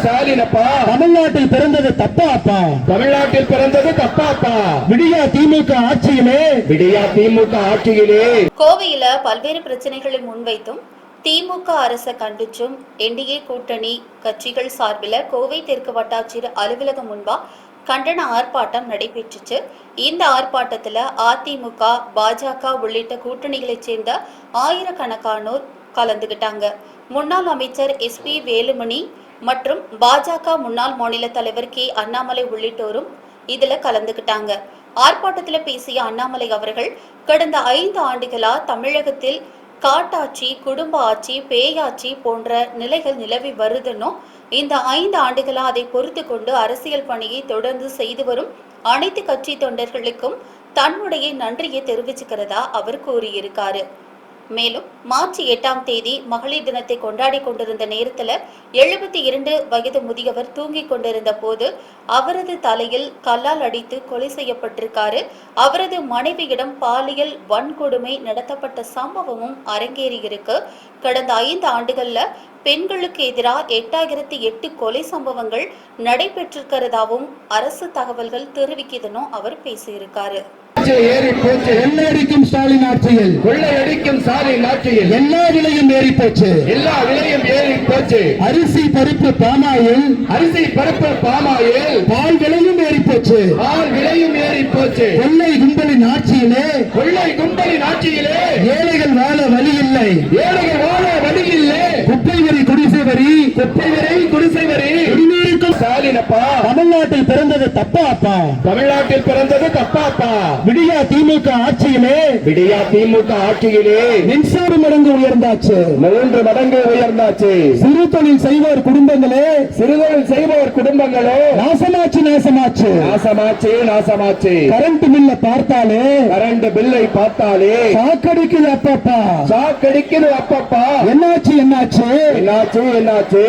ஸ்டாலினப்பா. தமிழ்நாட்டில் பிறந்தது தப்பாப்பா. தமிழ்நாட்டில் பிறந்தது தப்பாப்பா. விடியா திமுக ஆட்சியிலே விடியா திமுக ஆட்சியிலே. கோவையில பல்வேறு பிரச்சனைகளை முன்வைத்தும் திமுக அரசை கண்டிச்சும் என்டிஏ கூட்டணி கட்சிகள் சார்பில் கோவை தெற்கு வட்டாட்சியர் அலுவலகம் முன்பா கண்டன ஆர்ப்பாட்டம் நடைபெற்றுச்சு. இந்த ஆர்ப்பாட்டத்தில் அதிமுக, பாஜக உள்ளிட்ட கூட்டணிகளைச் சேர்ந்த ஆயிரக்கணக்கானோர் கலந்துகிட்டாங்க. முன்னாள் அமைச்சர் SP வேலுமணி மற்றும் பாஜக முன்னாள் மாநில தலைவர் K அண்ணாமலை உள்ளிட்டோரும் இதுல கலந்துகிட்டாங்க. ஆர்ப்பாட்டத்தில் பேசிய அண்ணாமலை அவர்கள், கடந்த 5 ஆண்டுகளா தமிழகத்தில் காட்டாட்சி, குடும்ப ஆட்சி, பேயாட்சி போன்ற நிலைகள் நிலவி வருதுன்னு, இந்த 5 ஆண்டுகளா அதை பொறுத்து கொண்டு அரசியல் பணியை தொடர்ந்து செய்து வரும் அனைத்து கட்சி தொண்டர்களுக்கும் தன்னுடைய நன்றியை தெரிவிச்சுக்கிறதா அவர் கூறியிருக்காரு. மேலும் மார்ச் 8ஆம் தேதி மகளிர் தினத்தை கொண்டாடி கொண்டிருந்த நேரத்தில் 72 வயது முதியவர் தூங்கிக் கொண்டிருந்த போது அவரது தலையில் கல்லால் அடித்து கொலை செய்யப்பட்டிருக்காரு. அவரது மனைவியிடம் பாலியல் வன்கொடுமை நடத்தப்பட்ட சம்பவமும் அரங்கேறியிருக்கு. கடந்த 5 ஆண்டுகள்ல பெண்களுக்கு எதிராக 8008 கொலை சம்பவங்கள் நடைபெற்றிருக்கிறதாவும் அரசு தகவல்கள் தெரிவிக்குதுன்னு அவர் பேசியிருக்காரு. ஏறி போச்சு. கொள்ளையடிக்கும் ஸ்டாலின் ஆட்சியில் கொள்ளையடிக்கும் ஸ்டாலின் ஆட்சியில் எல்லா விலையும் ஏறி போச்சு. எல்லா விலையும் ஏறி போச்சு. அரிசி பருப்பு பாமாயில், அரிசி பருப்பு பாமாயில், பால் விலையும் ஏறி போச்சு. பால் விலையும் ஏறி போச்சு. கொள்ளை கும்பலின் ஆட்சியிலே, கொள்ளை கும்பலின் ஆட்சியிலே ஏழைகள் வாழ வழி இல்லை. ஏழைகள் வாழ வழி இல்லை. குப்பை வரி, குடிசை வரி, குப்பை வரி, குடிசை வரி. குடிநீருக்கும் ஸ்டாலினப்பா. தமிழ்நாட்டில் பிறந்தது தப்பாப்பா. தமிழ்நாட்டில் பிறந்தது தப்பாப்பா. விடியா திமுக ஆட்சியிலே, விடியா திமுக ஆட்சியிலே மின்சார மடங்கு உயர்ந்தாச்சு. 3 மடங்கு உயர்ந்தாச்சு. சிறு தொழில் செய்வோர் குடும்பங்களே, சிறுதொழில் செய்வோர் குடும்பங்களோ நாசமாச்சு நாசமாச்சு. நாசமாச்சு நாசமாச்சு. கரண்ட் பில்ல பார்த்தாலே, கரண்ட் பில்லை பார்த்தாலே சாக்கடிக்குது அப்பப்பா. சாக்கடிக்குது அப்பப்பா. என்னாச்சு என்னாச்சு என்னாச்சு என்னாச்சு.